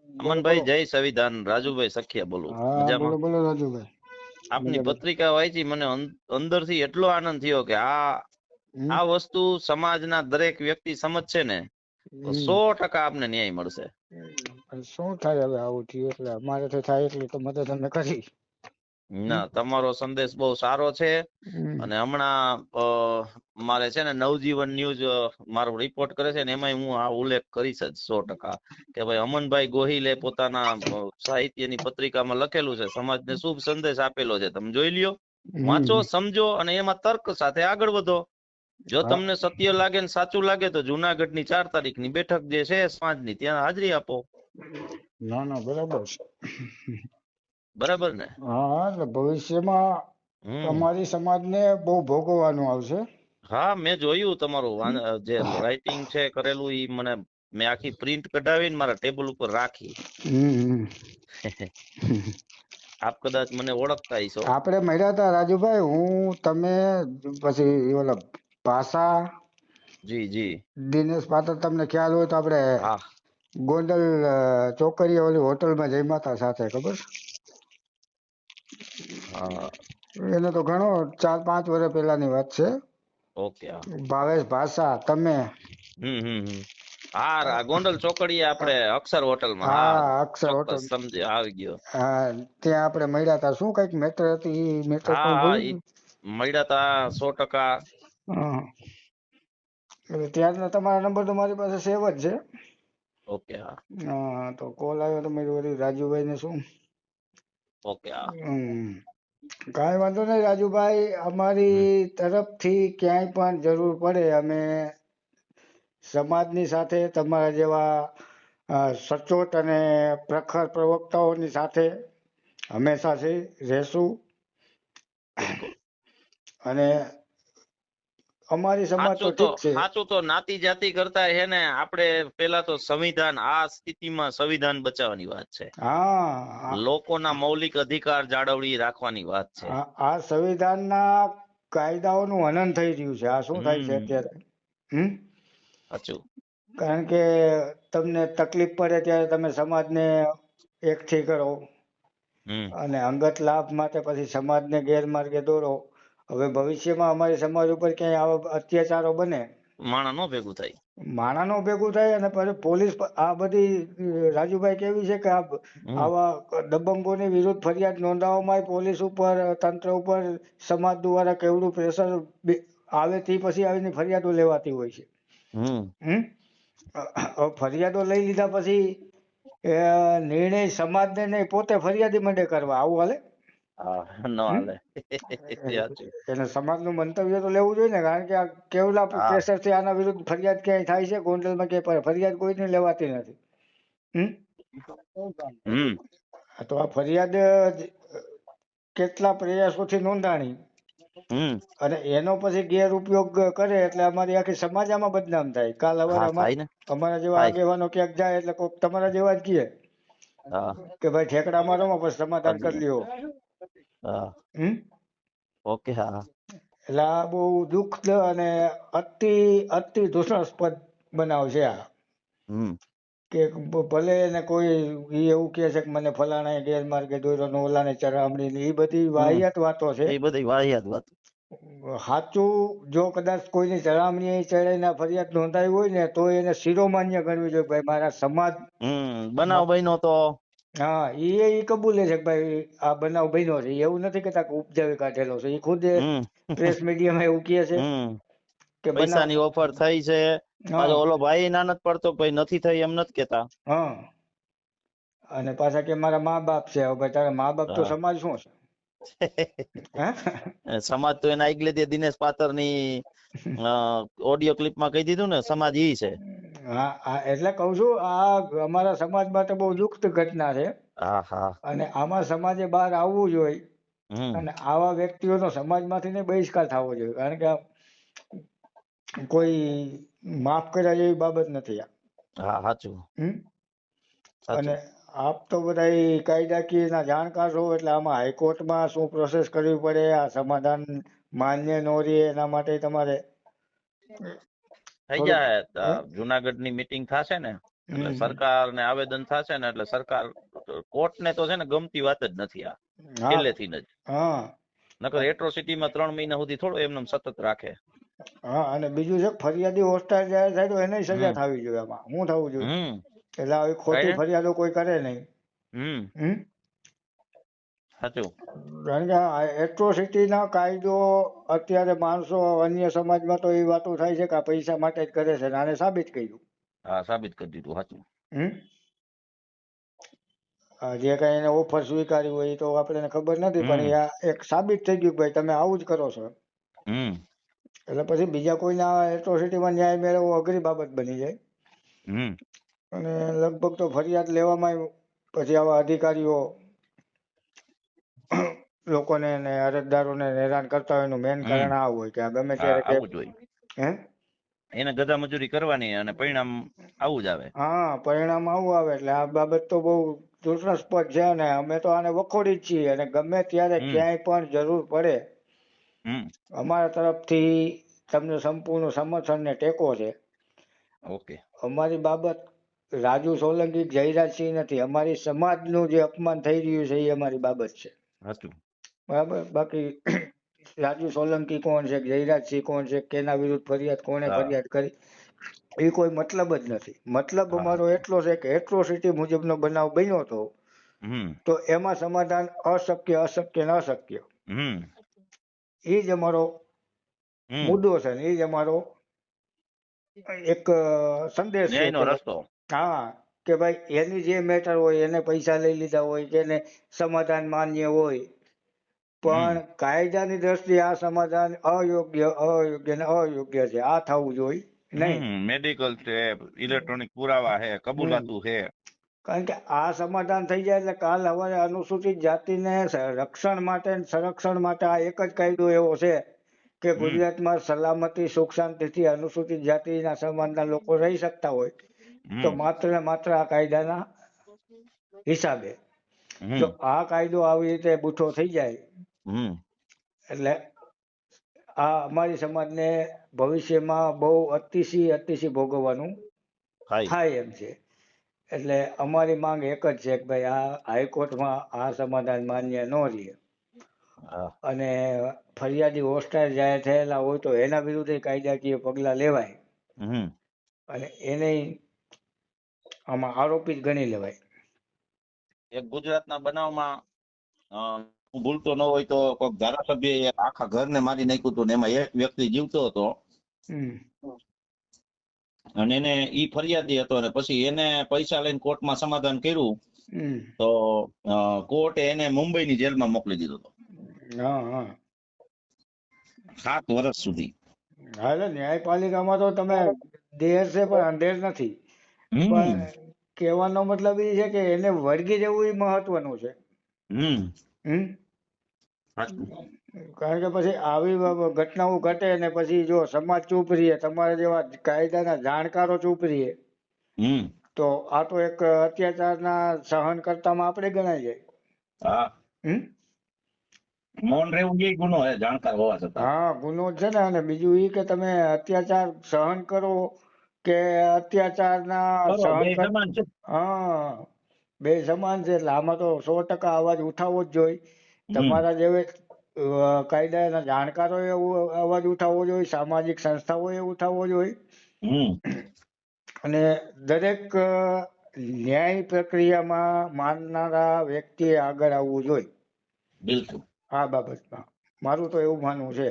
બોલો અમનભાઈ, બોલો. જય સંવિધાન. રાજુભાઈ સખિયા બોલું, હા બોલો મજામાં? બોલો રાજુભાઈ. આપની મજા મજા. પત્રિકા વાંચી મને અંદરથી એટલો આનંદ થયો કે આ હમ આ વસ્તુ સમાજના દરેક વ્યક્તિ સમજશે ને તો હમ. 100% આપને ન્યાય મળશે. પણ શું થાય હવે આવું થયું એટલે અમારે તો થાય એટલી તો મદદ અમે કરી. હમ ના, તમારો સંદેશ બહુ સારો છે. હમ અને હમણાં મારે છે ને નવજીવન ન્યૂઝ મારો રિપોર્ટ કરે છે ને એમાં હું આ ઉલ્લેખ કરીશ જ 100% કે ભાઈ અમનભાઈ ગોહિલે પોતાના સાહિત્યની પત્રિકામાં લખેલું છે, સમાજને શુભ સંદેશ આપેલો છે. તમે જોઈ લ્યો, વાંચો, હમ. સમજો અને એમાં તર્ક સાથે આગળ વધો. જો હા તમને સત્ય લાગે ને સાચું લાગે તો જુનાગઢની 4 તારીખની બેઠક જે છે સમાજની, ત્યાં હાજરી આપો. ના ના બરાબર છે. બરાબર ને? હા એટલે ભવિષ્યમાં હમ. તમારી સમાજને બહુ ભોગવવાનું આવશે. હા, મેં જોયું તમારું હમ જે રાઇટિંગ છે કરેલું, ઈ મને મેં આખી પ્રિન્ટ કઢાવીને મારા ટેબલ ઉપર રાખી. હમ. આપ કદાચ મને ઓળખતા હશો. આપણે મળ્યા હતા રાજુભાઈ, હું તમે પછી ઓલા ભાષા જી જી. દિનેશ પાત્ર, તમને ખ્યાલ હોય તો આપણે હા ગોંડલ ચોકડીએ ઓલી હોટલમાં જમ્યા હતા સાથે, ખબર? હા. એને તો ઘણો 4-5 વર્ષ પહેલાની વાત છે. ઓકે. હા. ભાવેશ ભાષા, તમે. હા, ગોંડલ ચોકડીએ આપણે અક્ષર હોટલમાં. હા, હા અક્ષર હોટલ. ચોક્કસ સમજી આવી ગયો. હા ત્યાં આપણે મળ્યા હતા. શું કઈક મેટર હતી, એ મેટર હા પણ હા, ભૂલી ઈ ગયું. મળ્યા તા 100%. હા એટલે ત્યારનો તમારા નંબર તો મારી પાસે સેવ જ છે. ઓકે. હા. હા તો કોલ આવ્યો તો મેં કીધું રાજુભાઈ ને શું. ઓકે. હા. કાંઈ વાંધો નહીં રાજુભાઈ, હમ. અમારી તરફથી ક્યાંય પણ જરૂર પડે અમે સમાજની સાથે તમારા જેવા સચોટ અને પ્રખર પ્રવક્તાઓની સાથે હંમેશાથી રહેશું. બિલકુલ. અને અમારી સમાજ તો ઠીક છે. સાચું તો નાતી જાતિ કરતા હે ને, આપણે પેલા તો સંવિધાન, આ સ્થિતિમાં સંવિધાન બચાવવાની વાત છે. હા લોકોના મૌલિક અધિકાર જાળવણી રાખવાની વાત છે. આ સંવિધાનના કાયદાઓનું હનન થઈ રહ્યું છે. આ શું થાય છે હમ. અત્યારે? હમ સાચું. કારણ કે તમને તકલીફ પડે ત્યારે તમે સમાજને એકઠી કરો હમ. અને અંગત લાભ માટે પછી સમાજને ગેરમાર્ગે દોરો. હવે ભવિષ્યમાં અમારી સમાજ ઉપર ક્યાંય આવા અત્યાચારો બને, માણા નો ભેગું થાય. માણાનો ભેગું થાય અને પછી પોલીસ આ બધી રાજુભાઈ કેવી છે કે હમ. આવા દબંગોની વિરુદ્ધ ફરિયાદ નોંધાવવામાં પોલીસ ઉપર, તંત્ર ઉપર સમાજ દ્વારા કેવડું પ્રેશર આવે તે પછી આવીને ફરિયાદો લેવાતી હોય છે. હમ. ફરિયાદો લઈ લીધા પછી નિર્ણય સમાજને નહીં, પોતે ફરિયાદી મંડે કરવા. આવું હાલે? હા, ન હમ હાલે. સાચું. એને સમાજનું મંતવ્ય તો લેવું જોઈએ ને, કારણ કે આ કેવલા હા. પ્રેશરથી આના વિરુદ્ધ ફરિયાદ ક્યાંય થાય છે ગોંડલમાં? ક્યાંય ફરિયાદ કોઈને લેવાતી નથી. હમ. તો આ ફરિયાદ કેટલા પ્રયાસોથી નોંધાણી હમ. અને એનો પછી ગેરઉપયોગ કરે એટલે અમારી આખી સમાજ આમાં બદનામ થાય. કાલ સવારે હા, થાય ને. અમારા જેવા થાય. આગેવાનો ક્યાંક જાય એટલે કોઈક તમારા જેવા જ કહે હા. કે ભાઈ ઠેકડા મારો, પછી સમાધાન કરી અર્જુન. લ્યો. હા. હમ ઓકે. હા. એટલે આ બહુ દુઃખ અને અતિ અતિ દૂષણાસ્પદ બનાવ છે આ. હમ. કે ભલે એને કોઈ એવું કહે છે કે મને ફલાણા ગેરમાર્ગે દોર્યો ને ઓલાને ચરામણી, એ બધી હમ. વાહિયાત વાતો છે. એ બધી વાહિયાત વાત. સાચું જો કદાચ કોઈની ચડામણી ચડાઈને ફરિયાદ નોંધાવી હોય ને તો એને શિરોમાન્ય ગણવી જોઈએ. ભાઈ મારા સમાજ, બનાવ બન્યો તો. હા એ કબૂલે છે કે ભાઈ આ બનાવ બન્યો છે. એવું નથી કેતા કે ઉપજાવી કાઢેલો છે. એ ખુદ હમ. પ્રેસ મીડિયામાં એવું કહે છે હમ. કે બનાવ. પૈસાની ઓફર થઈ છે. પાછો હા ઓલો ભાઈ ના નથી પડતો, ભાઈ નથી થઈ એમ નથી કેતા. હા અને પાછા કે મારા મા બાપ છે. હવે ભાઈ તારા મા બાપ તો હા. સમાજ શું છે? હે સમાજ તો એના આગલે દી દિનેશ પાત્ર ની ઓડિયો ક્લિપમાં કહી દીધું ને, સમાજ ઈ છે. હા હા એટલે કઉ છું આ અમારા સમાજ માટે બહુ દુઃખદ ઘટના છે. હા હા. અને આમાં સમાજે બહાર આવવું જોઈએ હમ. અને આવા વ્યક્તિઓનો સમાજમાંથી ને બહિષ્કાર થવો જોઈએ. કારણ કે કોઈ માફ કર્યા જેવી બાબત નથી આ. હા, સાચું. અને સાચું. આપ તો બધા કાયદાકીયના જાણકાર છો એટલે આમાં હાઈકોર્ટમાં શું પ્રોસેસ કરવી પડે, આ સમાધાન માન્ય ન રહે એના માટે તમારે થઈ થોડુંક જાય. જુનાગઢની મીટિંગ થશે ને એટલે હમ. સરકારને આવેદન થશે ને એટલે સરકાર કોર્ટને તો છે ને ગમતી વાત જ નથી આ હા પહેલેથી જ. હા નકર એટ્રોસિટીમાં 3 મહિના સુધી થોડો એમને સતત રાખે. હા, અને બીજું છે ફરિયાદી હોસ્ટાઇલ જાહેર થાય તો એને સજા હમ થવી જોઈએ. આમાં શું થવું જોઈએ? હમ એટલે આવી ખોટી કાંઈ ફરિયાદો કોઈ કરે નહીં. હમ હમ. સાચું. કારણ કે એટ્રોસિટીના કાયદો અત્યારે માણસો અન્ય સમાજમાં તો એ વાતો થાય છે કે આ પૈસા માટે જ કરે છે, અને આને સાબિત કર્યું. હા, સાબિત કરી દીધું. સાચું. હમ. જે કઈ એને ઓફર સ્વીકારી હોય એ તો આપણને ખબર નથી, પણ હમ એ એક સાબિત થઈ ગયું કે ભાઈ તમે આવું જ કરો છો. હમ એટલે પછી બીજા કોઈના એટ્રોસિટીમાં ન્યાય મેળવવો અઘરી બાબત બની જાય. હમ અને લગભગ તો ફરિયાદ લેવામાં પછી આવા અધિકારીઓ લોકોને ને અરજદારોને હેરાન કરતા હોય એનું મેન હમ કારણ આ હોય કે આ ગમે હા, ત્યારે કે આવું જ હોય. હે એને ગધા મજૂરી કરવાની અને પરિણામ આવું જ આવે. હા, પરિણામ આવું આવે. એટલે આ બાબત તો બહુ તૃષ્ણાસ્પદ છે, અને અમે તો આને વખોડી જ છીએ, અને ગમે ત્યારે હમ ક્યાંય પણ જરૂર પડે હમ અમારા તરફથી તમને સંપૂર્ણ સમર્થન ને ટેકો છે. ઓકે. અમારી બાબત રાજુ સોલંકી જયરાજસિંહ નથી, અમારી સમાજનું જે અપમાન થઈ રહ્યું છે એ અમારી બાબત છે. સાચું. બરાબર. બાકી રાજુ સોલંકી કોણ છે, જયરાજસિંહ કોણ છે, કેના વિરુદ્ધ ફરિયાદ કોણે હા ફરિયાદ કરી, એ કોઈ મતલબ જ નથી. મતલબ હા અમારો એટલો છે કે એટ્રોસિટી મુજબનો બનાવ બન્યો હતો હમ તો એમાં સમાધાન અશક્ય અશક્ય ને અશક્ય, હમ એ જ અમારો હમ મુદ્દો છે, ને એ જ અમારો એક સંદેશ છે ન્યાયનો કે રસ્તો. હા, કે ભાઈ એની જે મેટર હોય, એને પૈસા લઈ લીધા હોય કે એને સમાધાન માન્ય હોય, હમ પણ કાયદાની દ્રષ્ટિએ આ સમાધાન અયોગ્ય અયોગ્ય ને અયોગ્ય છે. આ થવું જોઈએ નહીં. મેડિકલ છે, ઇલેક્ટ્રોનિક પુરાવા છે, હમ. કબૂલાતું છે. કારણ કે આ સમાધાન થઈ જાય એટલે કાલ હવે અનુસૂચિત જાતિને રક્ષણ માટે ને સંરક્ષણ માટે આ એક જ કાયદો એવો છે કે હમ ગુજરાતમાં સલામતી સુખ શાંતિથી અનુસૂચિત જાતિના સમાજના લોકો રહી શકતા હોય તો હમ માત્ર ને માત્ર આ કાયદાના હિસાબે. જો હમ આ કાયદો આવી રીતે બૂઠો થઈ જાય હમ એટલે આ અમારી સમાજને ભવિષ્યમાં બહુ અતિશય ભોગવવાનું હાય. થાય એમ છે. એટલે અમારી માંગ એક જ છે કે ભાઈ આ હાઈકોર્ટમાં આ સમાધાન માન્ય ન રહે, હા. અને ફરિયાદી હોસ્ટાઇલ જાહેર થયેલા હોય તો એના વિરુદ્ધ કાયદાકીય પગલાં લેવાય, હમ અને એને આમાં આરોપી જ ગણી લેવાય. એક ગુજરાતના બનાવમાં હું ભૂલતો ન હોય તો કોઈક ધારાસભ્ય આખા ઘરને મારી નાખ્યું હતું ને એમાં એક વ્યક્તિ જીવતો હતો હમ અને એને ઈ ફરિયાદી હતો અને પછી એને પૈસા લઈને કોર્ટમાં સમાધાન કર્યું હમ તો કોર્ટે એને મુંબઈની જેલમાં મોકલી દીધો હતો હા હા 7 વર્ષ સુધી. હા, એટલે ન્યાયપાલિકામાં તો તમે દેર છે પણ અંધેર નથી. પણ હમ કહેવાનો મતલબ એ છે કે એને વળગી જવું એ મહત્વનું છે. હમ હમ સાચું. કારણ કે પછી આવી ઘટનાઓ ઘટે ને પછી જો સમાજ ચૂપ રહીએ, તમારા જેવા કાયદાના જાણકારો ચૂપ રહીએ, હમ તો આ તો એક અત્યાચારના સહન કરતામાં આપણે ગણાય જાય. હા, હમ મૌન રહેવું એ ગુનો છે જાણકાર હોવા છતાં. હા, ગુનો છે ને. અને બીજું એ કે તમે અત્યાચાર સહન કરો કે અત્યાચારના કરો બે સહન કર, સમાન છે. હા, બે સમાન છે. એટલે આમાં તો 100% અવાજ ઉઠાવવો જ જોઈએ. હમ તમારા જેવે કાયદાના જાણકારોએ અવાજ ઉઠાવવો જોઈએ, સામાજિક સંસ્થાઓએ ઉઠાવવો જોઈએ, હમ અને દરેક ન્યાય પ્રક્રિયામાં માનનારા વ્યક્તિએ આગળ આવવું જોઈએ બિલકુલ. આ બાબતમાં. મારું તો એવું માનવું છે.